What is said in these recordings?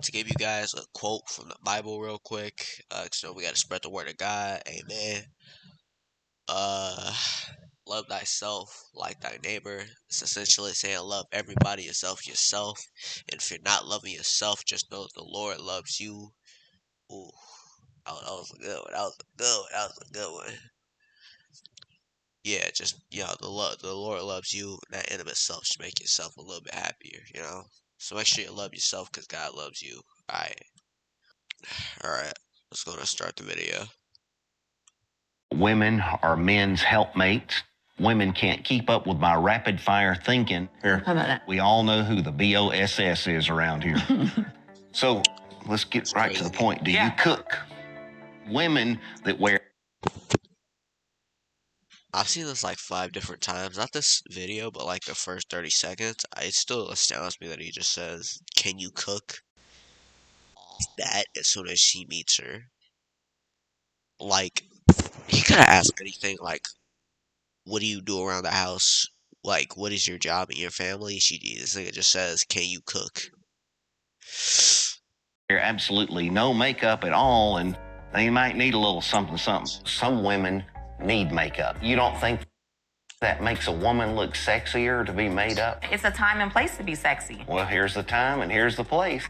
to give you guys a quote from the Bible real quick. 'Cause, we gotta spread the word of God. Amen. Uh, love thyself like thy neighbor. It's essentially saying love everybody yourself. And if you're not loving yourself, just know the Lord loves you. Ooh, that was a good one. That was a good one. That was a good one. Yeah, just the Lord loves you, and that in of itself should make yourself a little bit happier. So make sure you love yourself because God loves you. Alright, let's go and start the video. Women are men's helpmates. Women can't keep up with my rapid fire thinking. Here, How about that? we all know who the BOSS is around here. So let's get right to the point. Do you cook? Women that wear... I've seen this like 5 different times. Not this video, but like the first 30 seconds. It still astounds me that he just says, "Can you cook?" That as soon as she meets her. Like, he could have asked anything like, "What do you do around the house? Like, what is your job in your family?" This nigga just says, "Can you cook?" absolutely no makeup at all, and they might need a little something. Some women need makeup. You don't think that makes a woman look sexier to be made up? It's a time and place to be sexy. Well, here's the time and here's the place.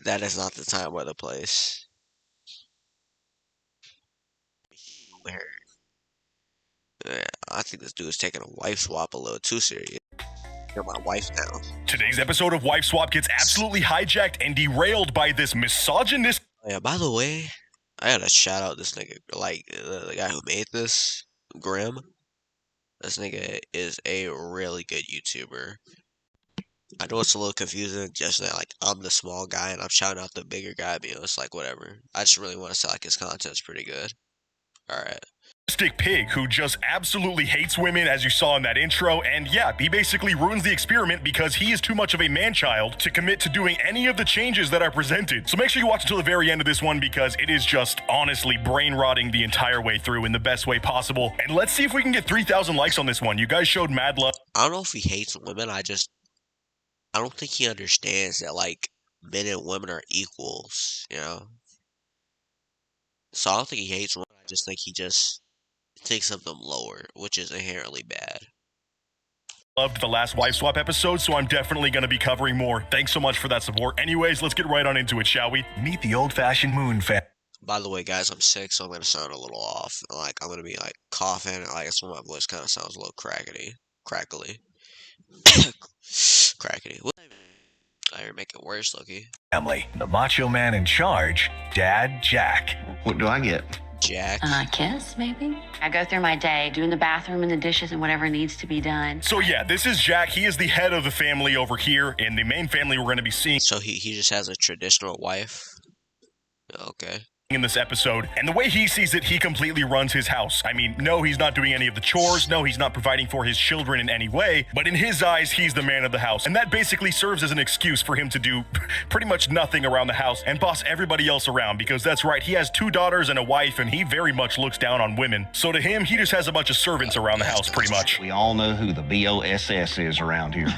That is not the time or the place. Yeah, I think this dude's taking a wife swap a little too serious. You're my wife now. Today's episode of Wife Swap gets absolutely hijacked and derailed by this misogynist. Oh, yeah, by the way, I gotta shout out this nigga, like, the guy who made this, Grim. This nigga is a really good YouTuber. I know it's a little confusing, just that, like, I'm the small guy and I'm shouting out the bigger guy, but it's like, whatever. I just really want to say, like, his content's pretty good. Alright. Pig who just absolutely hates women, as you saw in that intro, and yeah, he basically ruins the experiment because he is too much of a man-child to commit to doing any of the changes that are presented. So make sure you watch until the very end of this one because it is just honestly brain-rotting the entire way through in the best way possible. And let's see if we can get 3,000 likes on this one. You guys showed mad love. I don't know if he hates women, I don't think he understands that, like, men and women are equals. So I don't think he hates women, I just think he just thinks of them lower, which is inherently bad. Loved the last Wife Swap episode, so I'm definitely going to be covering more. Thanks so much for that support. Anyways, let's get right on into it, shall we? Meet the old-fashioned moon fan. By the way, guys, I'm sick, so I'm going to sound a little off. Like, I'm going to be, like, coughing, and, like, that's why my voice kind of sounds a little crackly. Crackly. I make it worse, Loki. Family, the macho man in charge, Dad Jack. What do I get? Jack. Kiss, maybe? I go through my day doing the bathroom and the dishes and whatever needs to be done. So yeah, this is Jack. He is the head of the family over here, and the main family we're going to be seeing. So he just has a traditional wife? Okay. In this episode, and the way he sees it, he completely runs his house. I mean, no, he's not doing any of the chores, no, he's not providing for his children in any way, but in his eyes, he's the man of the house, and that basically serves as an excuse for him to do pretty much nothing around the house and boss everybody else around, because that's right, he has 2 daughters and a wife, and he very much looks down on women. So to him, he just has a bunch of servants around the house, pretty much. We all know who the BOSS is around here.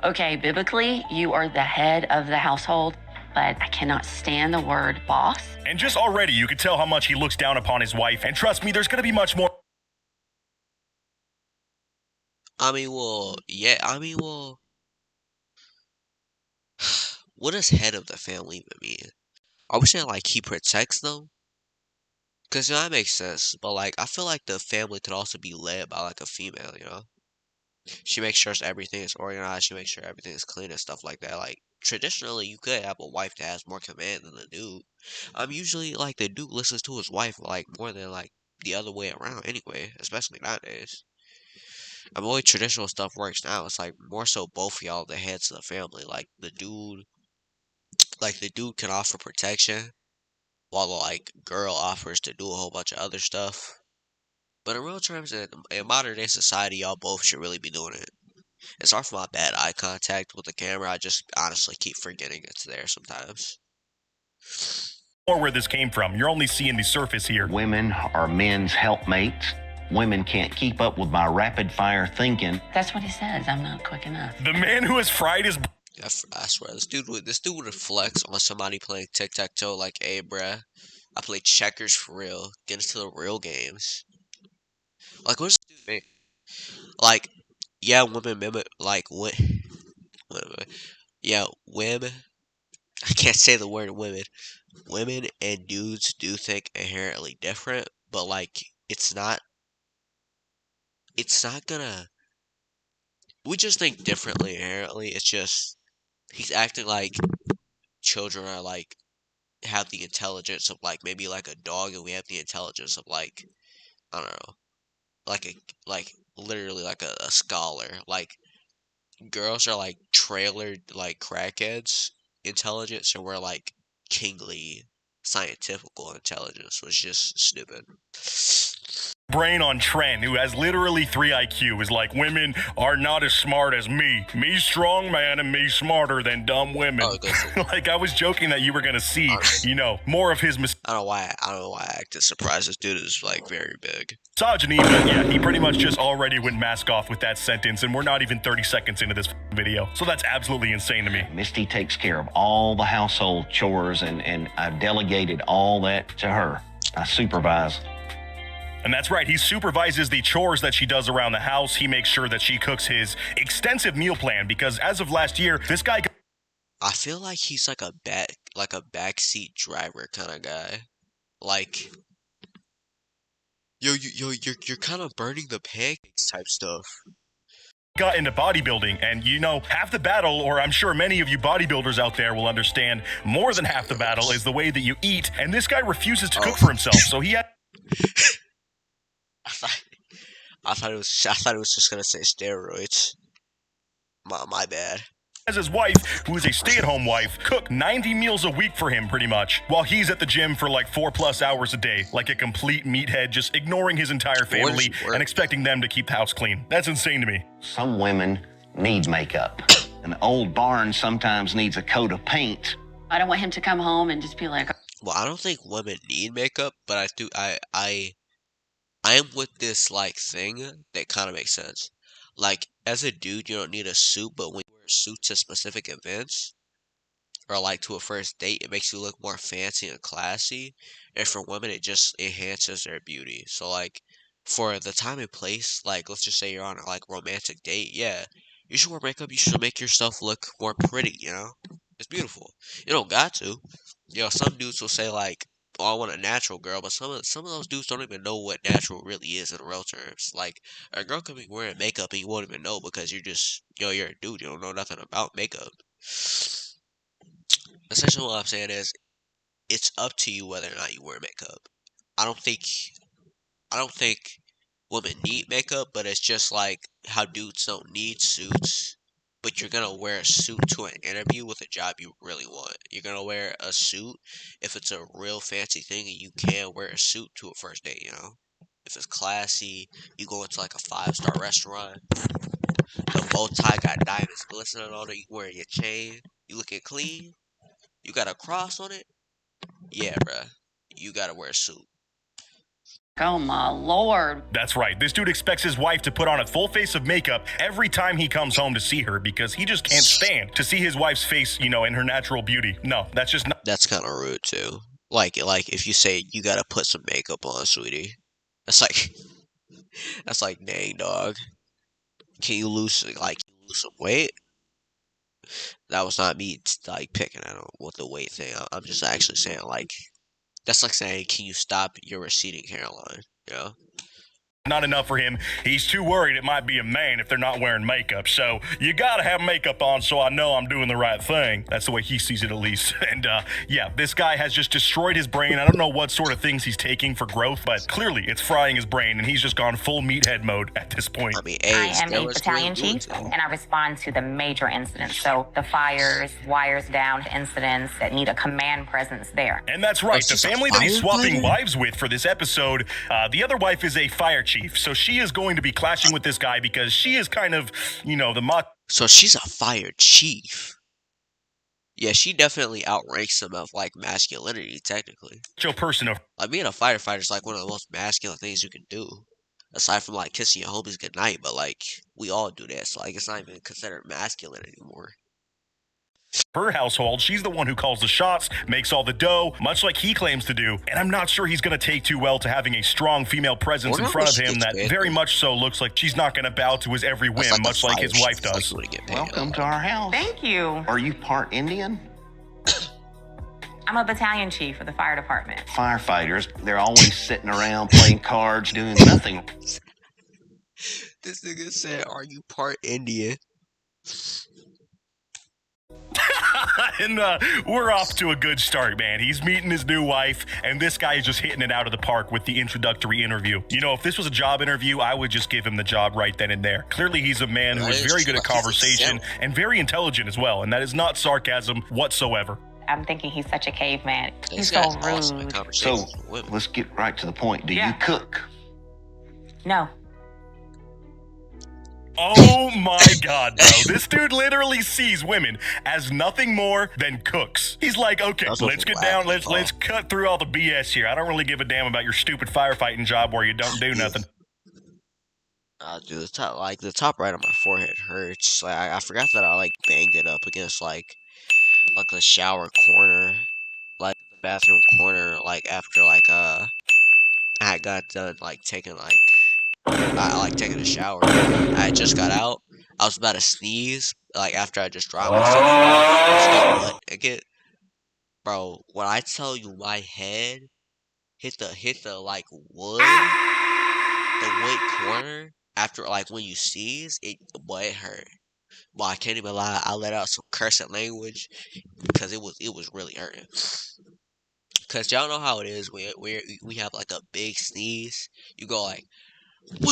Okay, biblically, you are the head of the household, but I cannot stand the word boss. And just already, you can tell how much he looks down upon his wife, and trust me, there's gonna be much more. What does head of the family even mean? Are we saying, like, he protects them? Because, that makes sense, but, like, I feel like the family could also be led by, like, a female? She makes sure everything is organized, she makes sure everything is clean and stuff like that. Like, traditionally, you could have a wife that has more command than the dude. Usually, like, the dude listens to his wife, like, more than, like, the other way around anyway, especially nowadays. The way traditional stuff works now, it's, like, more so both of y'all the heads of the family. Like, the dude can offer protection, while the, like, girl offers to do a whole bunch of other stuff. But in real terms, in modern day society, y'all both should really be doing it. It's hard for my bad eye contact with the camera. I just honestly keep forgetting it's there sometimes. Or where this came from. You're only seeing the surface here. Women are men's helpmates. Women can't keep up with my rapid fire thinking. That's what he says. I'm not quick enough. The man who has fried his I swear, this dude would flex on somebody playing tic-tac-toe like, hey, bruh, I play checkers for real. Get into the real games. Like, what's this dude mean? Like, yeah, women mimic, like, what? Yeah, women. I can't say the word women. Women and dudes do think inherently different, but like, it's not. It's not gonna. We just think differently inherently. It's just he's acting like children are like have the intelligence of like maybe like a dog, and we have the intelligence of like I don't know, like a like literally like a scholar. Like girls are like trailered like crackheads intelligence, and we're like kingly scientifical intelligence, was just stupid. brain on Trent, who has literally 3 IQ, is like, women are not as smart as me. Me strong man and me smarter than dumb women. Oh, Like, I was joking that you were gonna see, more of his I don't know why I acted surprised. This dude is like very big. misogyny, but yeah, he pretty much just already went mask off with that sentence, and we're not even 30 seconds into this video. So that's absolutely insane to me. Misty takes care of all the household chores, and I've delegated all that to her. I supervise. And that's right, he supervises the chores that she does around the house. He makes sure that she cooks his extensive meal plan, because as of last year, this guy... I feel like he's like a backseat driver kind of guy. Like, you're kind of burning the pancakes type stuff. Got into bodybuilding, and half the battle, or I'm sure many of you bodybuilders out there will understand, more than half the battle is the way that you eat, and this guy refuses to cook for himself, so he had... I thought it was just gonna say steroids. My bad. As his wife, who is a stay-at-home wife, cook 90 meals a week for him pretty much, while he's at the gym for like 4+ hours a day, like a complete meathead, just ignoring his entire family and expecting them to keep the house clean. That's insane to me. Some women need makeup. An old barn sometimes needs a coat of paint. I don't want him to come home and just be like, Well, I don't think women need makeup, but I do. I am with this like thing that kind of makes sense. Like as a dude, you don't need a suit, but when you wear a suit to specific events or like to a first date, it makes you look more fancy and classy. And for women, it just enhances their beauty. So like for the time and place, like let's just say you're on a like romantic date, yeah, you should wear makeup. You should make yourself look more pretty. It's beautiful. You don't got to. Some dudes will say like, "Oh, I want a natural girl," but some of those dudes don't even know what natural really is in real terms. Like a girl could be wearing makeup and you won't even know because you're just you're a dude. You don't know nothing about makeup. Essentially, what I'm saying is, it's up to you whether or not you wear makeup. I don't think I don't think women need makeup, but it's just like how dudes don't need suits. But you're gonna wear a suit to an interview with a job you really want. You're gonna wear a suit if it's a real fancy thing, and you can wear a suit to a first date. If it's classy, you go into like a 5-star restaurant. The bow tie got diamonds glistening on it. You wearing your chain. You looking clean. You got a cross on it. Yeah, bruh. You gotta wear a suit. oh my Lord. That's right, this dude expects his wife to put on a full face of makeup every time he comes home to see her, because he just can't stand to see his wife's face, in her natural beauty. No, that's just not... That's kind of rude too. Like if you say you gotta put some makeup on, sweetie. That's like, dang, dog. Can you lose some weight? That was not me like picking at him with the weight thing. I'm just actually saying like that's like saying, can you stop your receding hairline? Not enough for him. He's too worried it might be a man if they're not wearing makeup. So you gotta have makeup on so I know I'm doing the right thing. That's the way he sees it, at least. And yeah, this guy has just destroyed his brain. I don't know what sort of things he's taking for growth, but clearly it's frying his brain, and he's just gone full meathead mode at this point. I mean, I am a battalion chief, and I respond to the major incidents. So the fires, wires down incidents that need a command presence there. And that's right, the family that he's swapping wives with for this episode, the other wife is a fire chief. So she is going to be clashing with this guy because she is kind of, So she's a fire chief. Yeah, she definitely outranks him of like masculinity, technically. person of... Like being a firefighter is like one of the most masculine things you can do. Aside from like kissing your homies goodnight, but like we all do that, so like it's not even considered masculine anymore. Her household, she's the one who calls the shots, makes all the dough, much like he claims to do. And I'm not sure he's going to take too well to having a strong female presence in Wonder how front much of she him gets that paid. very much so looks like she's not going to bow to his every That's whim, like the much like fire his wife shit. Like does. you would get paid. Welcome to our house. Thank you. Are you part Indian? I'm a battalion chief for the fire department. Firefighters, they're always sitting around playing cards, doing nothing. This nigga said, "Are you part Indian?" And we're off to a good start, man. He's meeting his new wife, and this guy is just hitting it out of the park with the introductory interview. You know, if this was a job interview, I would just give him the job right then and there. Clearly, he's a man who is very good at conversation and very intelligent as well, and that is not sarcasm whatsoever. I'm thinking he's such a caveman. This He's so guy's awesome at rude. conversations So with women. let's get right to the point. Do you Yeah. cook? No. Oh my god, bro. This dude literally sees women as nothing more than cooks. He's like, okay, That's what let's they get down, laugh let's cut through all the BS here. I don't really give a damn about your stupid firefighting job where you don't do nothing. Dude, the top right of my forehead hurts. Like I forgot that I like banged it up against like the shower corner, like the bathroom corner, like after I had got done like taking like I like taking a shower. I had just got out. I was about to sneeze, like after I just dropped myself off. Butt again, bro. When I tell you my head hit the like the wood corner after like when you sneeze, it hurt. Well, I can't even lie. I let out some cursing language because it was really hurting. Cause y'all know how it is when we have like a big sneeze, you go like, woo,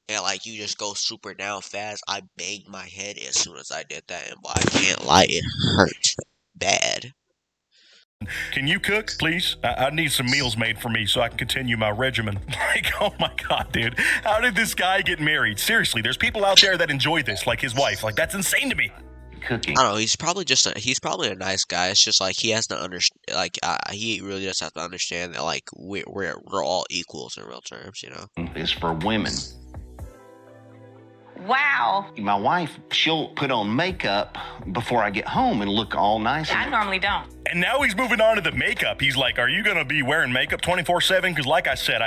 and like you just go super down fast. I banged my head as soon as I did that, and boy, I can't lie, it hurt bad. Can you cook, please? I need some meals made for me so I can continue my regimen. Like, oh my god, dude. How did this guy get married? Seriously, there's people out there that enjoy this, like his wife. Like, that's insane to me. Cooking. I don't know. He's probably a nice guy. It's just like he has to understand. Like he really just has to understand that like we're all equals in real terms. You know. Is for women. Wow. My wife, she'll put on makeup before I get home and look all nice. I normally don't. And now he's moving on to the makeup. He's like, are you going to be wearing makeup 24/7? Because like I said,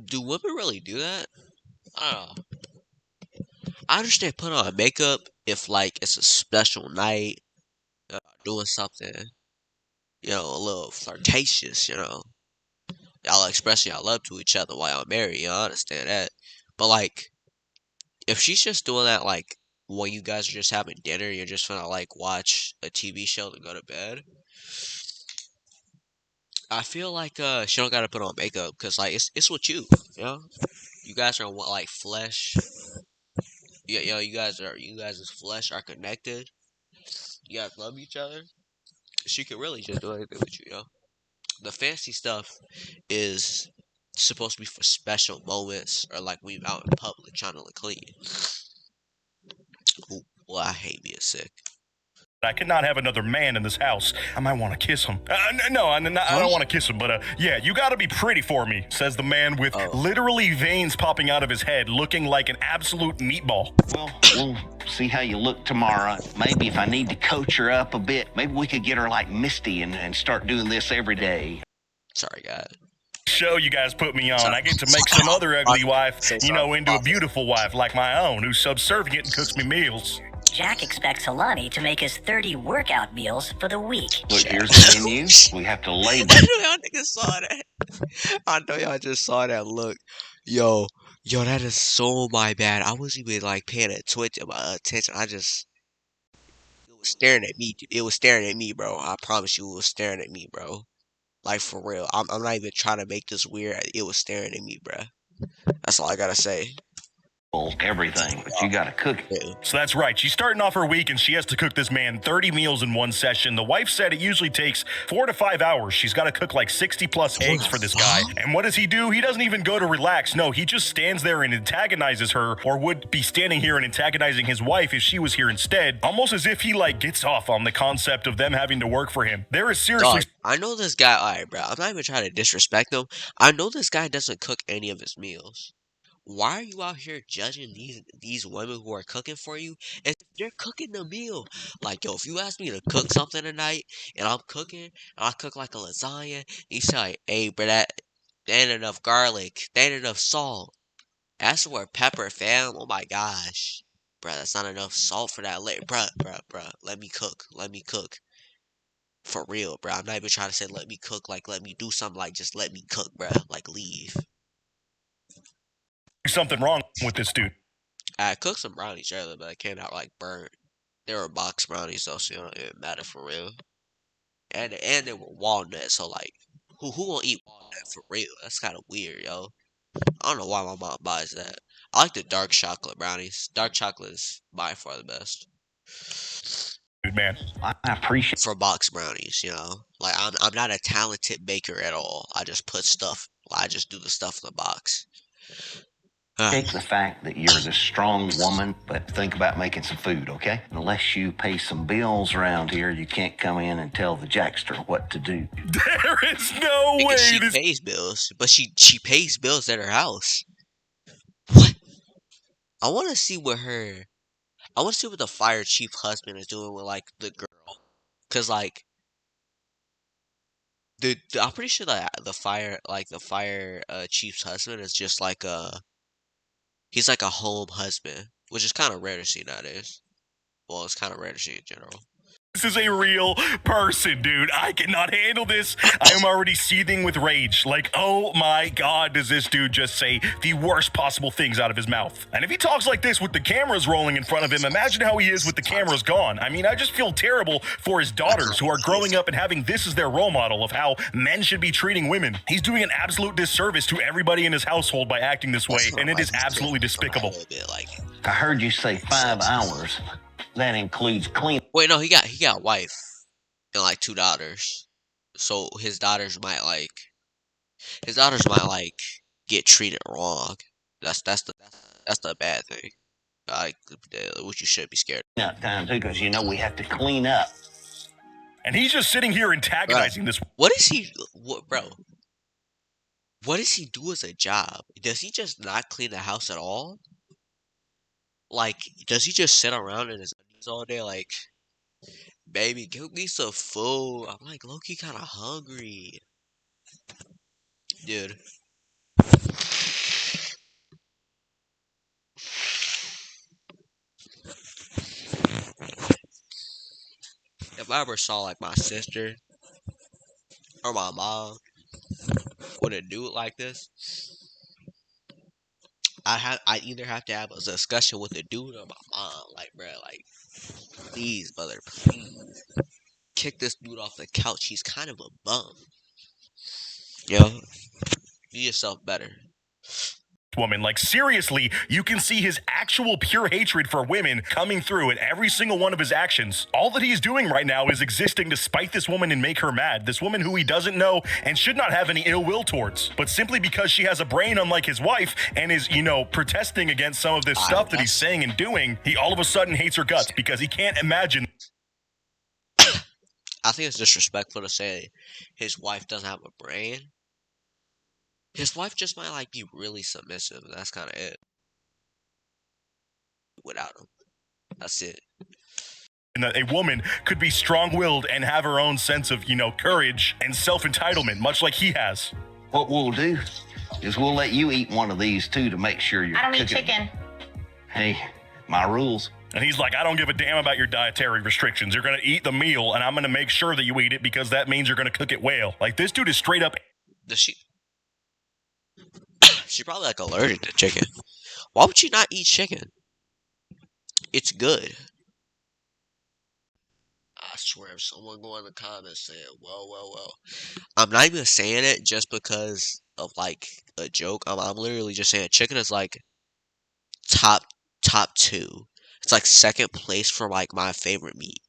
Do women really do that? I don't know. I understand putting on makeup if like it's a special night, doing something, a little flirtatious. Y'all expressing y'all love to each other while y'all married. I understand that. But like, if she's just doing that, like when you guys are just having dinner, you're just gonna like watch a TV show and go to bed. I feel like she don't gotta put on makeup because like it's with you, you know. You guys are like flesh. Yeah, you guys' flesh are connected. You guys love each other. She could really just do anything with you, The fancy stuff is supposed to be for special moments or like we out in public trying to look clean. Ooh, well, I hate being sick. I cannot have another man in this house. I might want to kiss him. No, I don't want to kiss him, but yeah, you got to be pretty for me, says the man with literally veins popping out of his head, looking like an absolute meatball. Well, we'll see how you look tomorrow. Maybe if I need to coach her up a bit, maybe we could get her like Misty and start doing this every day. Sorry, guys. Show you guys put me on. I get to make some other ugly wife, into a beautiful wife like my own who's subservient and cooks me meals. Jack expects Alani to make us 30 workout meals for the week. Look, here's the menu. We have to label. I know y'all niggas saw that. I know y'all just saw that look. Yo, that is so my bad. I wasn't even like paying attention. It was staring at me. It was staring at me, bro. I promise you, it was staring at me, bro. Like for real. I'm not even trying to make this weird. It was staring at me, bro. That's all I gotta say. everything, but you gotta cook it. Yeah. So that's right. She's starting off her week and she has to cook this man 30 meals in one session. The wife said it usually takes 4 to 5 hours. She's got to cook like 60 plus eggs for this guy. And what does he do? He doesn't even go to relax. No, he just stands there and antagonizes her, or would be standing here and antagonizing his wife if she was here instead. Almost as if he like gets off on the concept of them having to work for him. There is seriously... Dog, I know this guy. Alright, bro. I'm not even trying to disrespect him. I know this guy doesn't cook any of his meals. Why are you out here judging these women who are cooking for you as if they're cooking the meal? Like, yo, if you ask me to cook something tonight and I'm cooking and I cook like a lasagna, you say like, hey, bro, that ain't enough garlic, that ain't enough salt. Ask for pepper, fam. Oh my gosh, bro, that's not enough salt for that. Bruh, let me cook, let me cook. For real, bro. I'm not even trying to say let me cook, like let me do something, like just let me cook, bro. Like leave. something wrong with this dude. I cooked some brownies earlier, but they came out like burnt. They were box brownies though, so you know, it didn't matter for real. And they were walnut, so like, who gonna eat walnut for real? That's kind of weird, yo. I don't know why my mom buys that. I like the dark chocolate brownies. Dark chocolate is by far the best Dude, man. I appreciate for box brownies. You know, like I'm not a talented baker at all. I just put stuff. I just do the stuff in the box. the fact that you're this strong woman, but think about making some food, okay? Unless you pay some bills around here, you can't come in and tell the Jackster what to do. There is no Because way she this... pays bills, but she pays bills at her house. What? I want to see what her. I want to see what the fire chief husband is doing with like the girl, cause like I'm pretty sure that the fire chief's husband is just like he's like a home husband, which is kind of rare to see nowadays. Well, it's kind of rare to see in general. This is a real person, dude. I cannot handle this. I am already seething with rage. Like, oh my god, does this dude just say the worst possible things out of his mouth? And if he talks like this with the cameras rolling in front of him, imagine how he is with the cameras gone. I mean, I just feel terrible for his daughters who are growing up and having this as their role model of how men should be treating women. He's doing an absolute disservice to everybody in his household by acting this way, and it is absolutely despicable. I heard you say 5 hours. That includes clean. Wait, no, he got a wife and like 2 daughters. So his daughters might like get treated wrong. That's the bad thing. Like what you should be scared. Up time too, because you know we have to clean up. And he's just sitting here antagonizing this. What is he? What, bro? What does he do as a job? Does he just not clean the house at all? Like, does he just sit around in his undies all day? Like, baby, give me some food. I'm like low-key kind of hungry, dude. If I ever saw like my sister or my mom with a dude like this, I either have to have a discussion with the dude or my mom. Like, bro, like, please, brother, please kick this dude off the couch. He's kind of a bum. Yo, do yourself better. Woman, like seriously, you can see his actual pure hatred for women coming through in every single one of his actions. All that he's doing right now is existing to spite this woman and make her mad. This woman who he doesn't know and should not have any ill will towards. But simply because she has a brain unlike his wife and is, you know, protesting against some of this stuff that he's saying and doing, he all of a sudden hates her guts because he can't imagine. I think it's disrespectful to say his wife doesn't have a brain. His wife just might like be really submissive. And that's kind of it. Without him, that's it. And that a woman could be strong-willed and have her own sense of, you know, courage and self-entitlement, much like he has. What we'll do is we'll let you eat one of these too to make sure you're I don't eat cooking. chicken. Hey, my rules. And he's like, I don't give a damn about your dietary restrictions. You're going to eat the meal, and I'm going to make sure that you eat it because that means you're going to cook it well. Like, this dude is straight up... Does she? She's probably like allergic to chicken. Why would she not eat chicken? It's good. I swear, if someone go in the comments saying, well, I'm not even saying it just because of like a joke. I'm literally just saying chicken is like top top two. It's like second place for like my favorite meat.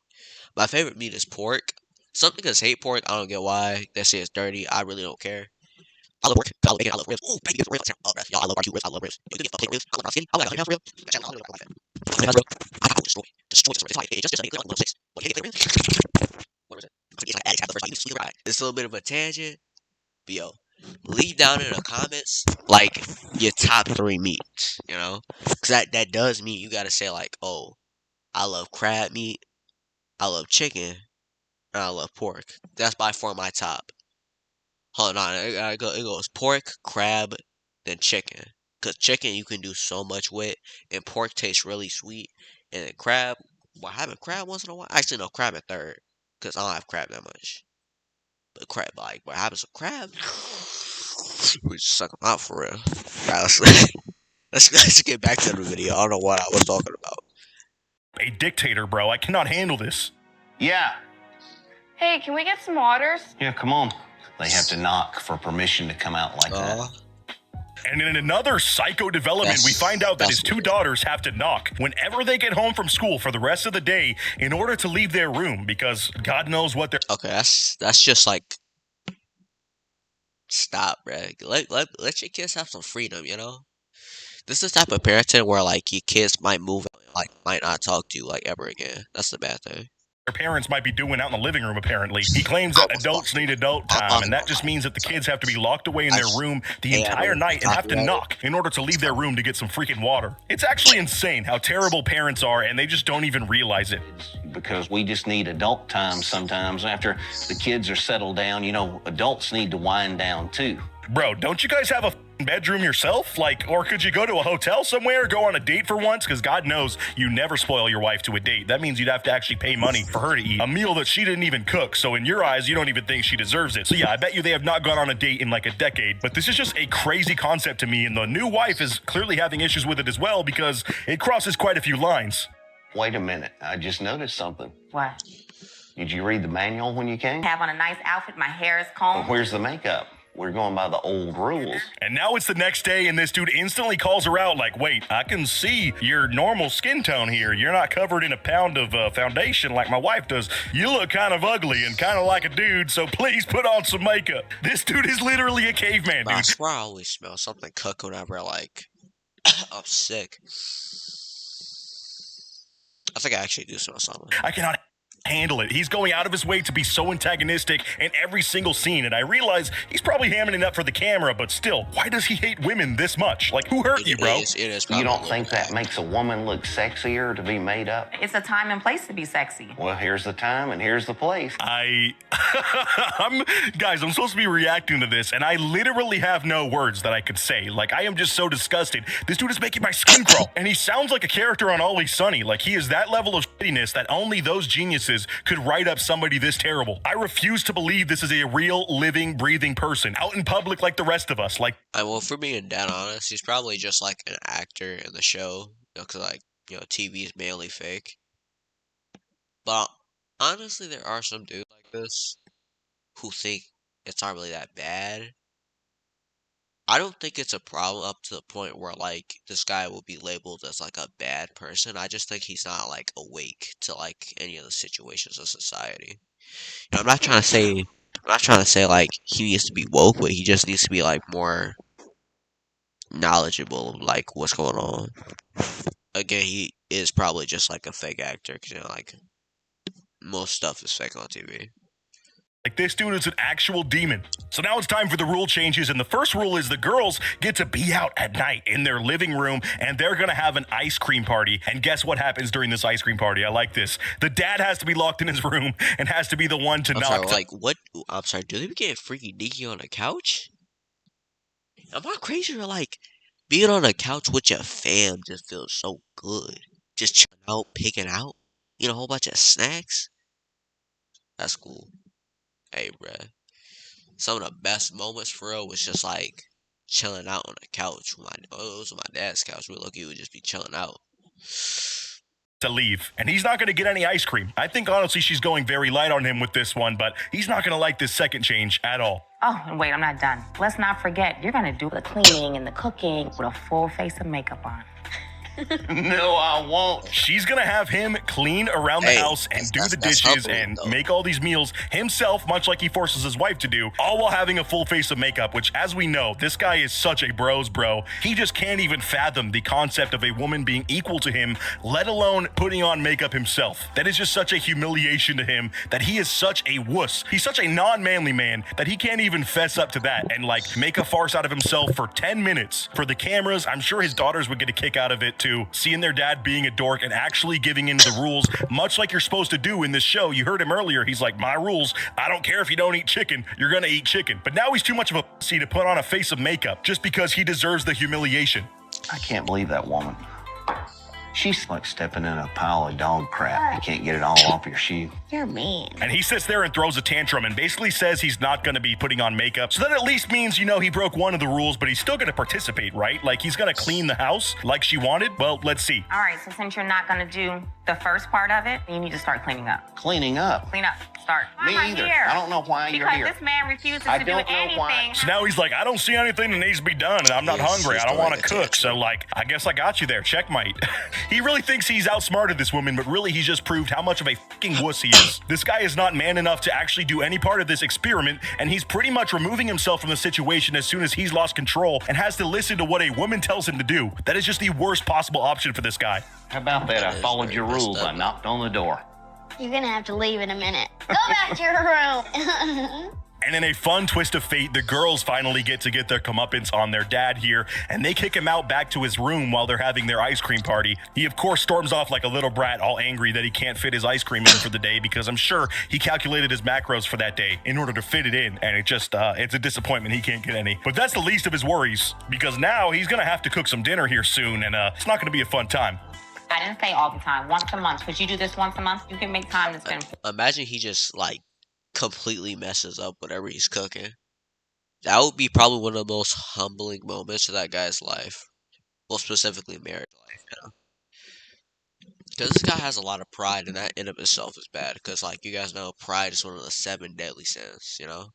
My favorite meat is pork. Some niggas hate pork. I don't get why. They say it's dirty. I really don't care. I love pork. I love bacon. I love ribs. Ooh, bacon, ribs. Oh, y'all, I love barbecue ribs. I love ribs. You give me plate ribs. I love skinny. I like a half rib. I love it. I will destroy. Destroy this rib. It's like, just like little six. What, you get plate ribs? What is it? It's like added to the first bite. You sweet ride. It's a little bit of a tangent. But yo, leave down in the comments like your top three meats, you know? Cause that does mean you gotta say like, oh, I love crab meat, I love chicken, and I love pork. That's by far my top. Hold on, it goes pork, crab, then chicken. Cause chicken you can do so much with, and pork tastes really sweet. And then crab, well, having crab once in a while. Actually, no, crab in third, cause I don't have crab that much. But crab, like, what happens with crab? We just suck them out for real. Right, let's get back to the video. I don't know what I was talking about. A dictator, bro. I cannot handle this. Yeah. Hey, can we get some waters? Yeah, come on. They have to knock for permission to come out like that. And in another psycho development, we find out that his two daughters have to knock whenever they get home from school for the rest of the day in order to leave their room because God knows what they're... Okay, that's just like... Stop, bruh. Let your kids have some freedom, you know? This is the type of parenting where, like, your kids might move, like, might not talk to you, like, ever again. That's the bad thing. Their parents might be doing out in the living room, apparently. He claims that adults need adult time, and that just means that the kids have to be locked away in their room the entire night and have to knock in order to leave their room to get some freaking water. It's actually insane how terrible parents are, and they just don't even realize it. Because we just need adult time sometimes. After the kids are settled down, you know, adults need to wind down too. Bro, don't you guys have a bedroom yourself? Like, or could you go to a hotel somewhere, go on a date for once? Because God knows you never spoil your wife to a date. That means you'd have to actually pay money for her to eat a meal that she didn't even cook. So in your eyes, you don't even think she deserves it. So yeah, I bet you they have not gone on a date in like a decade. But this is just a crazy concept to me. And the new wife is clearly having issues with it as well because it crosses quite a few lines. Wait a minute. I just noticed something. What? Did you read the manual when you came? Have on a nice outfit, my hair is combed. Well, where's the makeup? We're going by the old rules. And now it's the next day, and this dude instantly calls her out like, wait, I can see your normal skin tone here. You're not covered in a pound of foundation like my wife does. You look kind of ugly and kind of like a dude, so please put on some makeup. This dude is literally a caveman, dude. I swear I always smell something cooked whenever, like, I'm sick. I think I actually do smell something. I cannot handle it. He's going out of his way to be so antagonistic in every single scene, and I realize he's probably hamming it up for the camera, but still, why does he hate women this much? Like, who hurt you, bro? It is You don't think that makes a woman look sexier to be made up? It's a time and place to be sexy. Well, here's the time and here's the place. Guys, I'm supposed to be reacting to this, and I literally have no words that I could say. Like, I am just so disgusted. This dude is making my skin crawl, and he sounds like a character on Always Sunny. Like, he is that level of shittiness that only those geniuses could write up somebody this terrible. I refuse to believe this is a real, living, breathing person out in public like the rest of us. Like, well, for being dead honest, he's probably just like an actor in the show, you know, because like, you know, TV is mainly fake. But honestly, there are some dudes like this who think it's not really that bad. I don't think it's a problem up to the point where like this guy will be labeled as like a bad person. I just think he's not like awake to like any of the situations of society. You know, I'm not trying to say like he needs to be woke, but he just needs to be like more knowledgeable of like what's going on. Again, he is probably just like a fake actor, because you know, like most stuff is fake on TV. Like, this dude is an actual demon. So now it's time for the rule changes, and the first rule is the girls get to be out at night in their living room, and they're gonna have an ice cream party. And guess what happens during this ice cream party? I like this. The dad has to be locked in his room and has to be the one to knock. Sorry, like, what? I'm sorry, do they be getting freaky deaky on the couch? Am I crazy, or like, being on a couch with your fam just feels so good? Just chilling out, picking out, a whole bunch of snacks? That's cool. Hey, bruh. Some of the best moments for real was just like chilling out on the couch. It was on my dad's couch. Real lucky, he would just be chilling out. To leave, and he's not going to get any ice cream. I think honestly she's going very light on him with this one, but he's not going to like this second change at all. Oh, and wait, I'm not done. Let's not forget, you're gonna do the cleaning and the cooking with a full face of makeup on. No, I won't. She's gonna have him clean around the Hey, house and do the that's dishes humbling and though. make all these meals himself, much like he forces his wife to do, all while having a full face of makeup, which, as we know, this guy is such a bros bro. He just can't even fathom the concept of a woman being equal to him, let alone putting on makeup himself. That is just such a humiliation to him that he is such a wuss. He's such a non-manly man that he can't even fess up to that and like make a farce out of himself for 10 minutes for the cameras. I'm sure his daughters would get a kick out of it too, seeing their dad being a dork and actually giving into the rules, much like you're supposed to do in this show. You heard him earlier. He's like, my rules, I don't care if you don't eat chicken, you're gonna eat chicken. But now he's too much of a pussy to put on a face of makeup just because he deserves the humiliation. I can't believe that woman. She's like stepping in a pile of dog crap. You can't get it all off your shoe. You're mean. And he sits there and throws a tantrum and basically says he's not going to be putting on makeup. So that at least means, you know, he broke one of the rules, but he's still going to participate, right? Like he's going to clean the house like she wanted. Well, let's see. All right, so since you're not going to do the first part of it, you need to start cleaning up. Cleaning up. Clean up. Start. Why Me am I either. here? I don't know why you're Because here. this man refuses I to do don't know anything. why. So now he's like, I don't see anything that needs to be done, and I'm not Yeah, hungry. she's I don't want to throwing a cook. So, like, I guess I got you there. Checkmate. He really thinks he's outsmarted this woman, but really he's just proved how much of a fucking wuss he is. This guy is not man enough to actually do any part of this experiment, and he's pretty much removing himself from the situation as soon as he's lost control and has to listen to what a woman tells him to do. That is just the worst possible option for this guy. How about that? I That is followed very your messed rules. up. I knocked on the door. You're gonna have to leave in a minute. Go back to your room. And in a fun twist of fate, the girls finally get their comeuppance on their dad here, and they kick him out back to his room while they're having their ice cream party. He, of course, storms off like a little brat, all angry that he can't fit his ice cream in for the day because I'm sure he calculated his macros for that day in order to fit it in, and it's a disappointment he can't get any. But that's the least of his worries, because now he's gonna have to cook some dinner here soon, and it's not gonna be a fun time. I didn't say all the time. Once a month. Could you do this once a month? You can make time to spend. Imagine he just like completely messes up whatever he's cooking. That would be probably one of the most humbling moments of that guy's life. Well, specifically marriage life, you know. Because this guy has a lot of pride, and that in of itself is bad. Because, like, you guys know, pride is one of the 7 deadly sins, you know?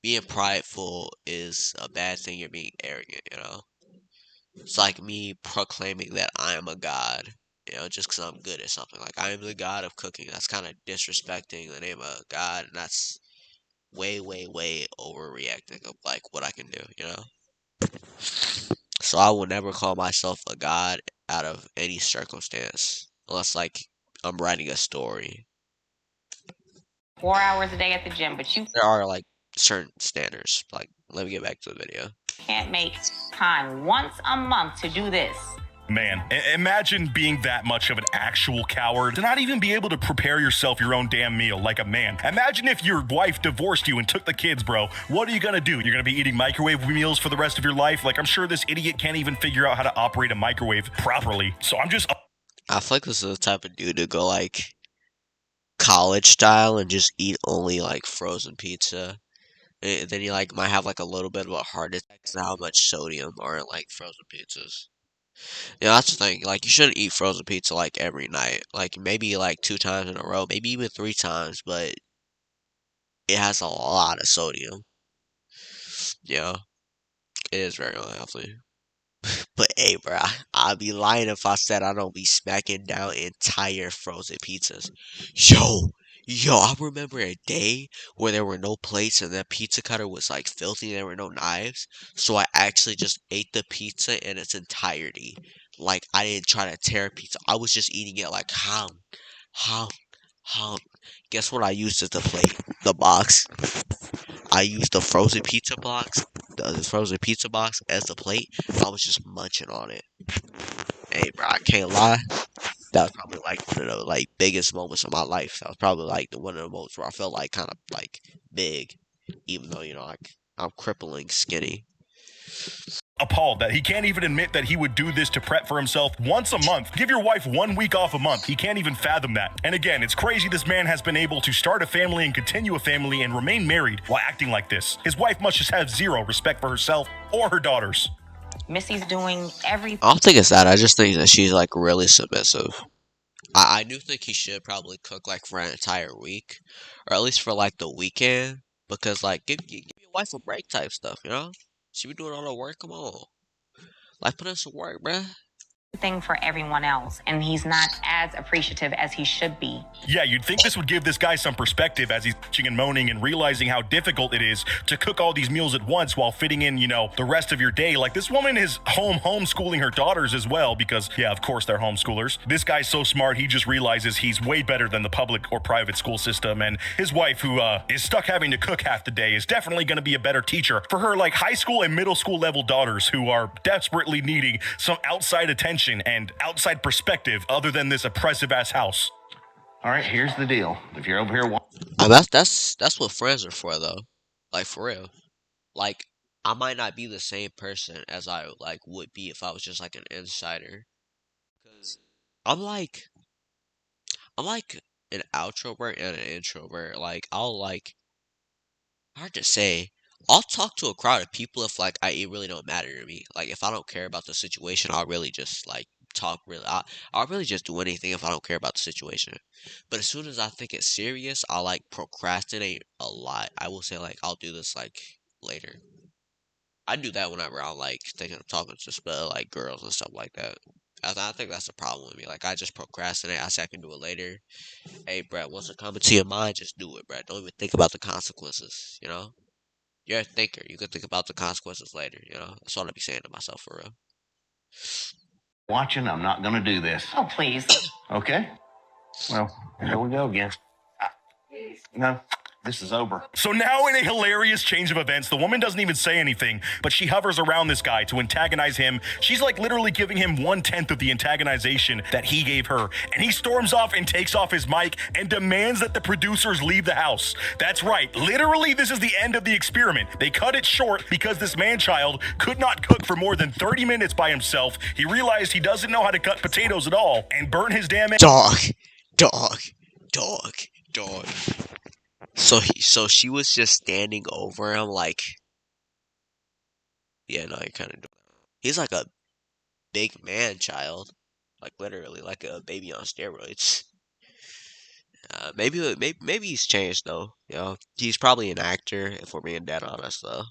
Being prideful is a bad thing. You're being arrogant, you know? It's like me proclaiming that I am a god, you know, just because I'm good at something. Like, I am the god of cooking. That's kind of disrespecting the name of God, and that's way, way, way overreacting of, like, what I can do, you know? So I will never call myself a god out of any circumstance, unless, like, I'm writing a story. 4 hours a day at the gym, but you There are, like, certain standards. Like, let me get back to the video. can't make time once a month to do this. Man, imagine being that much of an actual coward to not even be able to prepare yourself your own damn meal like a man. Imagine if your wife divorced you and took the kids, bro. What are you gonna do? You're gonna be eating microwave meals for the rest of your life? Like, I'm sure this idiot can't even figure out how to operate a microwave properly. So I'm just... I feel like this is the type of dude to go, like, college style and just eat only, like, frozen pizza. And then you, like, might have, like, a little bit of a heart attack because of how much sodium are in, like, frozen pizzas. You know, that's the thing. Like, you shouldn't eat frozen pizza, like, every night. Like, maybe, like, 2 times in a row. Maybe even 3 times, but it has a lot of sodium. Yeah, it is very unhealthy. But hey, bro, I'd be lying if I said I don't be smacking down entire frozen pizzas. Yo, I remember a day where there were no plates and the pizza cutter was like filthy and there were no knives. So I actually just ate the pizza in its entirety. Like, I didn't try to tear pizza. I was just eating it like ham, ham. Guess what I used as the plate? The box. I used the frozen pizza box, the frozen pizza box as the plate. I was just munching on it. Hey, bro, I can't lie. That was probably like one of the like biggest moments of my life. That was probably like the one of the moments where I felt like kind of like big, even though, you know, like I'm crippling skinny. appalled that he can't even admit that he would do this to prep for himself once a month. Give your wife 1 week off a month. He can't even fathom that. And again, it's crazy this man has been able to start a family and continue a family and remain married while acting like this. His wife must just have zero respect for herself or her daughters. Missy's doing everything. I don't think it's that. I just think that she's like really submissive. I do think he should probably cook like for an entire week, or at least for like the weekend, because like give your wife a break type stuff, you know? She be doing all the work. Come on, like put in some work, bruh. thing for everyone else, and he's not as appreciative as he should be. Yeah, you'd think this would give this guy some perspective as he's bitching and moaning and realizing how difficult it is to cook all these meals at once while fitting in, the rest of your day. Like, this woman is homeschooling her daughters as well because, yeah, of course they're homeschoolers. This guy's so smart, he just realizes he's way better than the public or private school system, and his wife, who is stuck having to cook half the day, is definitely going to be a better teacher for her, like, high school and middle school level daughters who are desperately needing some outside attention and outside perspective other than this oppressive-ass house. All right, here's the deal. If you're over here That's what friends are for, though. Like, for real. Like, I might not be the same person as I like would be if I was just like an insider. Cause I'm like an outrovert and an introvert. Like, hard to say. I'll talk to a crowd of people if like it really don't matter to me. Like, if I don't care about the situation, I'll really just like talk really. I'll really just do anything if I don't care about the situation. But as soon as I think it's serious, I'll like procrastinate a lot. I will say like I'll do this like later. I do that whenever I'm like thinking of talking to like girls and stuff like that. I think that's the problem with me. Like, I just procrastinate. I say I can do it later. Hey, Brett, once it comes into your mind, just do it, Brett. Don't even think about the consequences. You're a thinker. You can think about the consequences later. That's what I be saying to myself for real. watching, I'm not going to do this. Oh, please. Okay? Well, here we go again. No, this is over. So now, in a hilarious change of events, the woman doesn't even say anything, but she hovers around this guy to antagonize him. She's like literally giving him 1/10 of the antagonization that he gave her. And he storms off and takes off his mic and demands that the producers leave the house. That's right. Literally, this is the end of the experiment. They cut it short because this man-child could not cook for more than 30 minutes by himself. He realized he doesn't know how to cut potatoes at all and burn his damn... Dog. So she was just standing over him like, yeah, no, he kind of. He's like a big man child, like literally like a baby on steroids. Maybe he's changed though. He's probably an actor. If we're being dead honest though.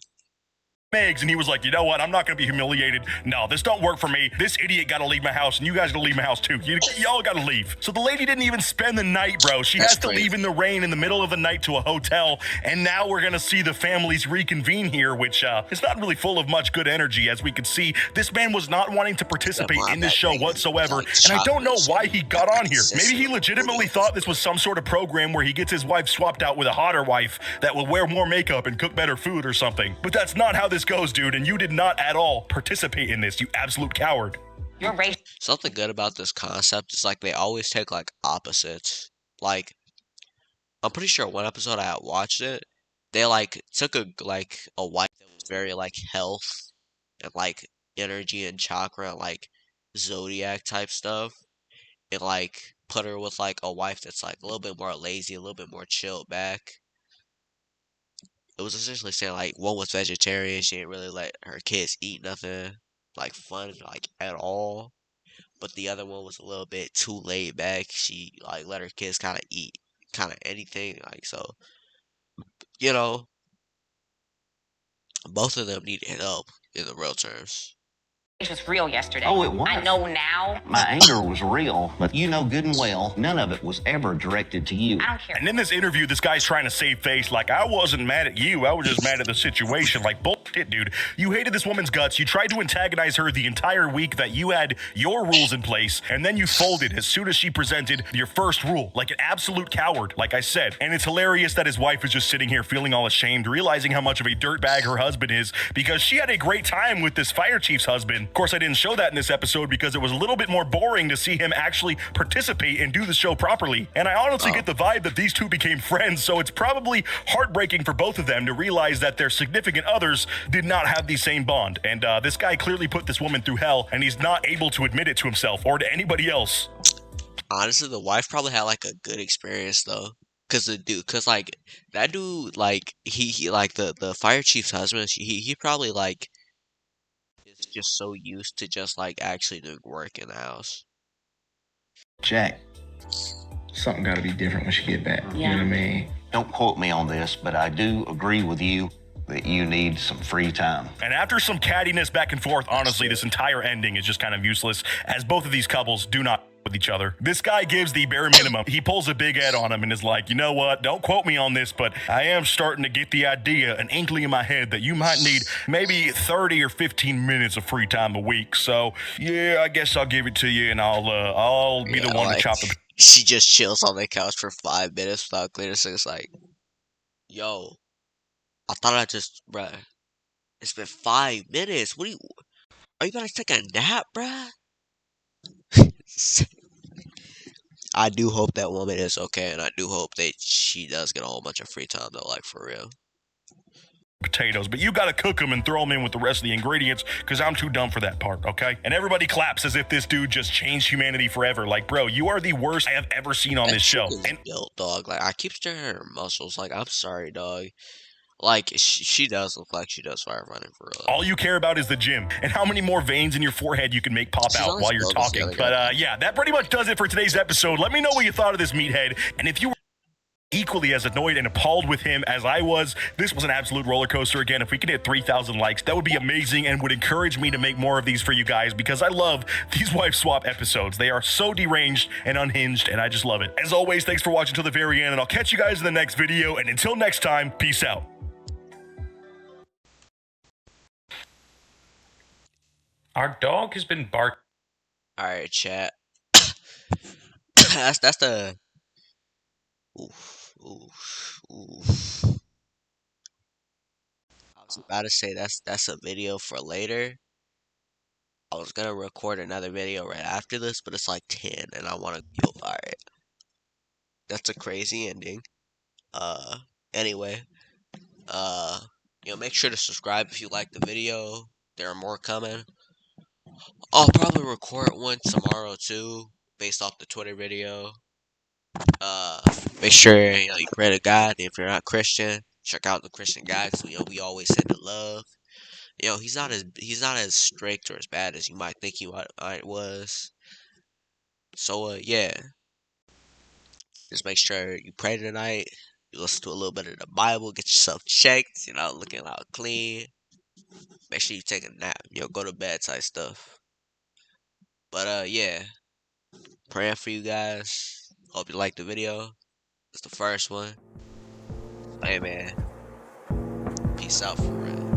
Eggs, and he was like, you know what, I'm not gonna be humiliated. No, this don't work for me. This idiot gotta leave my house, and you guys gotta leave my house too. Y'all gotta leave. So the lady didn't even spend the night, bro. She has to leave in the rain in the middle of the night to a hotel, and now we're gonna see the families reconvene here, which is not really full of much good energy. As we could see, this man was not wanting to participate in this show whatsoever, and I don't know why he got on here. Maybe he legitimately thought this was some sort of program where he gets his wife swapped out with a hotter wife that will wear more makeup and cook better food or something. But that's not how this goes, dude, and you did not at all participate in this, you absolute coward. You're racist. Something good about this concept is like they always take like opposites. Like, I'm pretty sure one episode I watched it, they like took a wife that was very like health and like energy and chakra and like zodiac type stuff, and like put her with like a wife that's like a little bit more lazy, a little bit more chilled back. It was essentially saying like one was vegetarian, she didn't really let her kids eat nothing like fun like at all. But the other one was a little bit too laid back. She like let her kids kind of eat kind of anything. Like, so, you know, both of them needed help in the real terms. It was real yesterday. Oh, it was. I know now. My anger was real, but you know good and well, none of it was ever directed to you. I don't care. And in this interview, this guy's trying to save face, like, I wasn't mad at you, I was just mad at the situation. Like, bullshit, dude. You hated this woman's guts, you tried to antagonize her the entire week that you had your rules in place, and then you folded as soon as she presented your first rule, like an absolute coward, like I said. And it's hilarious that his wife is just sitting here feeling all ashamed, realizing how much of a dirtbag her husband is, because she had a great time with this fire chief's husband. Of course, I didn't show that in this episode because it was a little bit more boring to see him actually participate and do the show properly. And I honestly get the vibe that these two became friends, so it's probably heartbreaking for both of them to realize that their significant others did not have the same bond. And this guy clearly put this woman through hell, and he's not able to admit it to himself or to anybody else. Honestly, the wife probably had like a good experience though. Cause like that dude, like he like the fire chief's husband, he probably like is just so used to just like actually doing work in the house. Jack, something got to be different when she get back. You know what I mean? Don't quote me on this, but I do agree with you that you need some free time. And after some cattiness back and forth, honestly, this entire ending is just kind of useless, as both of these couples do not with each other. This guy gives the bare minimum. He pulls a big Ed on him and is like, you know what, don't quote me on this, but I am starting to get the idea, an inkling in my head that you might need maybe 30 or 15 minutes of free time a week. So yeah, I guess I'll give it to you, and I'll be the one to chop the... She just chills on the couch for 5 minutes without cleaning. So it's like, yo, I thought bruh, it's been 5 minutes. Are you gonna take a nap, bruh? I do hope that woman is okay, and I do hope that she does get a whole bunch of free time though, like for real. Potatoes, but you gotta cook them and throw them in with the rest of the ingredients, because I'm too dumb for that part, okay? And everybody claps as if this dude just changed humanity forever. Like, bro, you are the worst I have ever seen on this show. And built, dog. Like, I keep staring at her muscles. Like, I'm sorry, dog. Like, she does look like she does fire running for real. All you care about is the gym and how many more veins in your forehead you can make pop out while you're talking. But yeah, that pretty much does it for today's episode. Let me know what you thought of this meathead, and if you were equally as annoyed and appalled with him as I was, this was an absolute roller coaster. Again, if we could hit 3,000 likes, that would be amazing and would encourage me to make more of these for you guys, because I love these wife swap episodes. They are so deranged and unhinged, and I just love it. As always, thanks for watching till the very end, and I'll catch you guys in the next video, and until next time, peace out. Our dog has been barking. Alright, chat. that's the... Oof, oof, oof. I was about to say that's a video for later. I was gonna record another video right after this, but it's like 10, and I wanna go. Alright. That's a crazy ending. Anyway. Make sure to subscribe if you like the video. There are more coming. I'll probably record one tomorrow too, based off the Twitter video. Make sure you pray to God. If you're not Christian, check out the Christian guys. We always send the love. He's not as strict or as bad as you might think he was. So yeah, just make sure you pray tonight. You listen to a little bit of the Bible. Get yourself checked. Looking all clean. Make sure you take a nap. Go to bed type stuff. But yeah, praying for you guys. Hope you liked the video. It's the first one. Hey man, peace out for real.